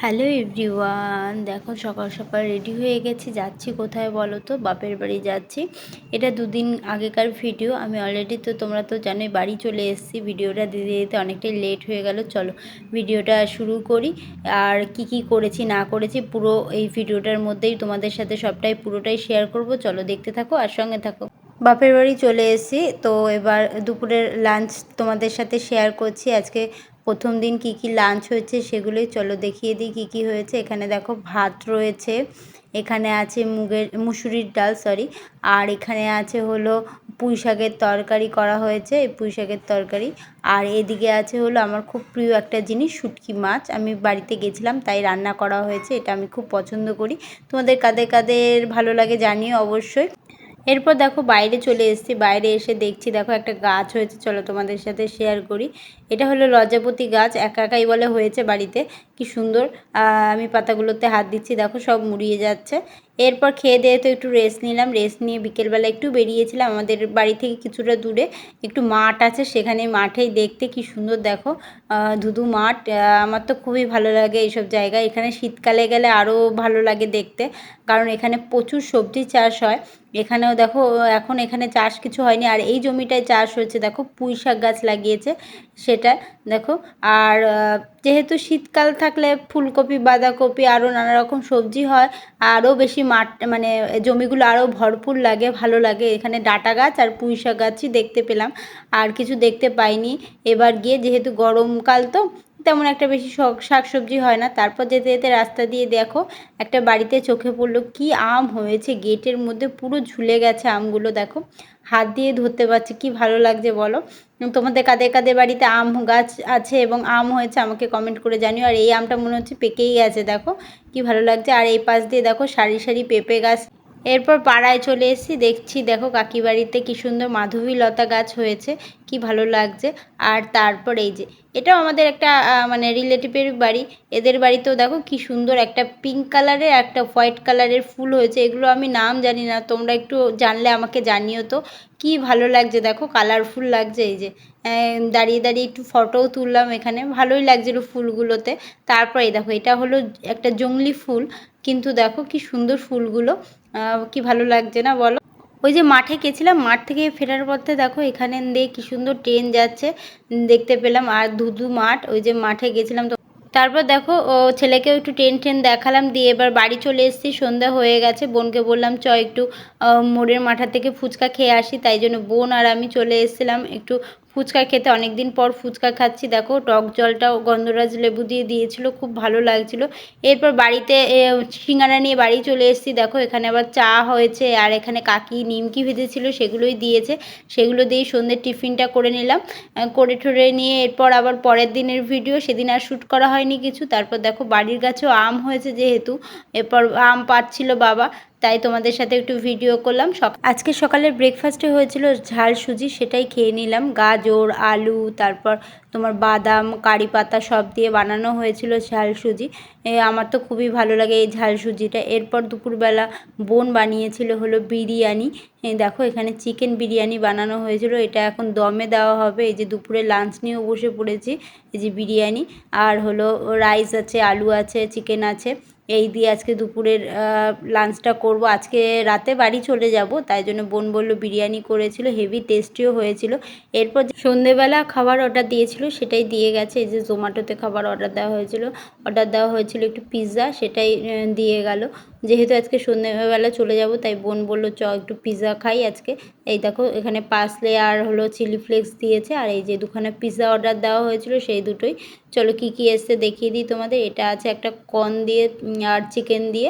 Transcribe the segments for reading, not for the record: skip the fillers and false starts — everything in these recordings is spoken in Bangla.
হ্যালো এভরিওয়ান, দেখো সকাল সকাল রেডি হয়ে গেছি, যাচ্ছি কোথায় বলো তো? বাপের বাড়ি যাচ্ছি। এটা দুদিন আগেকার ভিডিও। আমি অলরেডি তোমরা তো জানোই বাড়ি চলে এসেছি। ভিডিওটা দিতে দিতে অনেকটাই লেট হয়ে গেল। চলো ভিডিওটা শুরু করি। আর কি করেছি না করেছি পুরো এই ভিডিওটার মধ্যেই তোমাদের সাথে সবটাই পুরোটাই শেয়ার করব। চলো দেখতে থাকো আর সঙ্গে থাকো। বাপের বাড়ি চলে এসেছি, তো এবার দুপুরের লাঞ্চ তোমাদের সাথে শেয়ার করছি। আজকে প্রথম দিন কি লাঞ্চ হয়েছে সেগুলোই চলো দেখিয়ে দিই কি হয়েছে। এখানে দেখো ভাত রয়েছে, এখানে আছে মুসুরির ডাল আর এখানে আছে হলো পুঁই শাকের তরকারি করা হয়েছে, এই পুঁই শাকের তরকারি। আর এদিকে আছে হলো আমার খুব প্রিয় একটা জিনিস, শুটকি মাছ। আমি বাড়িতে গেছিলাম তাই রান্না করা হয়েছে, এটা আমি খুব পছন্দ করি। তোমাদের কাদের কাদের ভালো লাগে জানিও অবশ্যই। এরপর দেখো বাইরে চলে এসেছি, বাইরে এসে দেখছি দেখো একটা গাছ হয়েছে, চলো তোমাদের সাথে শেয়ার করি। এটা হলো লজ্জাপতি গাছ, একাই বলে হয়েছে বাড়িতে, কি সুন্দর। আমি পাতাগুলোতে হাত দিচ্ছি, দেখো সব মুড়িয়ে যাচ্ছে। এরপর খেয়ে দিয়ে তো একটু রেস্ট নিলাম, রেস্ট নিয়ে বিকেলবেলা একটু বেরিয়েছিলাম। আমাদের বাড়ি থেকে কিছুটা দূরে একটু মাঠ আছে, সেখানে মাঠেই দেখতে কি সুন্দর দেখো, ধুধু মাঠ। আমার তো খুবই ভালো লাগে এইসব জায়গায়। এখানে শীতকালে গেলে আরও ভালো লাগে দেখতে, কারণ এখানে প্রচুর সবজি চাষ হয়। এখানেও দেখো এখন এখানে চাষ কিছু হয়নি, আর এই জমিটায় চাষ হয়েছে দেখো, পুঁই শাক গাছ লাগিয়েছে সেটা দেখো। আর যেহেতু শীতকাল থাকলে ফুলকপি, বাঁধাকপি, আরও নানা রকম সবজি হয়, আরও বেশি মাঠ মানে জমিগুলো আরও ভরপুর লাগে, ভালো লাগে। এখানে ডাঁটা গাছ আর পুঁই শাক গাছই দেখতে পেলাম, আর কিছু দেখতে পাইনি এবার গিয়ে, যেহেতু গরমকাল তো তেমন একটা বেশি শাক সবজি হয় না। তারপর যেতে যেতে রাস্তা দিয়ে দেখো একটা বাড়িতে চোখে পড়লো, কি আম হয়েছে, গেটের মধ্যে পুরো ঝুলে গেছে আমগুলো দেখো, হাত দিয়ে ধরতে পারছি, কি ভালো লাগছে বলো। তোমাদের কাদের কাদের বাড়িতে আম গাছ আছে এবং আম হয়েছে আমাকে কমেন্ট করে জানিও। আর এই আমটা মনে হচ্ছে পেকেই গেছে দেখো, কি ভালো লাগছে। আর এই পাশ দিয়ে দেখো সারি সারি পেঁপে গাছ। এরপর পাড়ায় চলে এসেছি, দেখছি দেখো কাকি বাড়িতে কী সুন্দর মাধবীলতা গাছ হয়েছে, কি ভালো লাগছে। আর তারপর এই যে এটাও আমাদের একটা মানে রিলেটিভের বাড়ি, এদের বাড়িতেও দেখো কি সুন্দর একটা পিঙ্ক কালারের একটা হোয়াইট কালারের ফুল হয়েছে। এগুলো আমি নাম জানি না, তোমরা একটু জানলে আমাকে জানিও তো। কি ভালো লাগছে দেখো, কালারফুল লাগছে। এই যে দাঁড়িয়ে দাঁড়িয়ে একটু ফটোও তুললাম এখানে, ভালোই লাগছিলো ফুলগুলোতে। তারপর এই দেখো এটা হলো একটা জংলি ফুল, কিন্তু দেখো কি সুন্দর ফুলগুলো, কি ভালো লাগছে না বলো। ওই যে মাঠে গেছিলাম, মাঠ থেকে ফেরার পথে দেখো এখানে দিয়ে কি সুন্দর ট্রেন যাচ্ছে দেখতে পেলাম, আর ধুধু মাঠ, ওই যে মাঠে গেছিলাম তো। তারপর দেখো ছেলেকেও একটু ট্রেন দেখালাম, দিয়ে এবার বাড়ি চলে এসেছি, সন্ধ্যা হয়ে গেছে। বোনকে বললাম একটু মোড়ের মাঠা থেকে ফুচকা খেয়ে আসি, তাই জন্য বোন আর আমি চলে এসেছিলাম একটু ফুচকা খেতে। অনেক দিন পর ফুচকা খাচ্ছি দেখো, টক জলটাও গন্ধরাজ লেবু দিয়ে দিয়েছিল, খুব ভালো লাগছিল। এরপর বাড়িতে সিঙ্গারা নিয়ে বাড়ি চলে এসেছি, দেখো এখানে আবার চা হয়েছে, আর এখানে কাকি নিমকি ভেজেছিল সেগুলোই দিয়েছে, সেগুলো দিয়েই সন্ধ্যের টিফিনটা করে নিলাম। করে ঠরে নিয়ে এরপর আবার পরের দিনের ভিডিও, সেদিন আর শ্যুট করা হয়নি কিছু। তারপর দেখো বাড়ির গাছেও আম হয়েছে, যেহেতু এরপর আম পাড়ছিল বাবা, তাই তোমাদের সাথে একটু ভিডিও করলাম। আজকে সকালের ব্রেকফাস্টে হয়েছিল ঝাল সুজি, সেটাই খেয়ে নিলাম। গাজর, আলু, তারপর তোমার বাদাম, কারি পাতা সব দিয়ে বানানো হয়েছিল ঝাল সুজি। আমার তো খুবই ভালো লাগে এই ঝাল সুজিটা। এরপর দুপুরবেলা বোন বানিয়েছিল হলো বিরিয়ানি। দেখো এখানে চিকেন বিরিয়ানি বানানো হয়েছিল, এটা এখন দমে দেওয়া হবে। এই যে দুপুরে লাঞ্চ নিয়েও বসে পড়েছি, এই যে বিরিয়ানি আর হলো রাইস আছে, আলু আছে, চিকেন আছে, এই দিয়ে আজকে দুপুরের লাঞ্চটা করব। আজকে রাতে বাড়ি চলে যাব, তাই জন্য বোন বলল বিরিয়ানি করেছিল, হেভি টেস্টিও হয়েছিল। এরপর সন্ধেবেলা খাবার অর্ডার দিয়েছিল সেটাই দিয়ে গেছে, এই যে জোম্যাটোতে খাবার অর্ডার দেওয়া হয়েছিল একটু পিৎজা, সেটাই দিয়ে গেল। যেহেতু আজকে সন্ধেবেলা চলে যাব, তাই বোন বললো একটু পিৎজা খাই আজকে। এই দেখো এখানে পার্সলে আর হলো চিলি ফ্লেক্স দিয়েছে, আর এই যে দুখানা পিৎজা অর্ডার দেওয়া হয়েছিল সেই দুটোই। চলো কি এসছে দেখিয়ে দিই তোমাদের। এটা আছে একটা কর্ন দিয়ে আর চিকেন দিয়ে,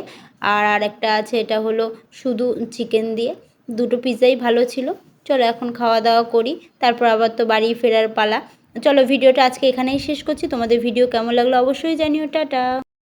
আর একটা আছে এটা হলো শুধু চিকেন দিয়ে। দুটো পিৎজাই ভালো ছিল। চলো এখন খাওয়া দাওয়া করি, তারপর আবার তো বাড়ি ফেরার পালা। চলো ভিডিওটা আজকে এখানেই শেষ করছি। তোমাদের ভিডিও কেমন লাগলো অবশ্যই জানিও। টাটা।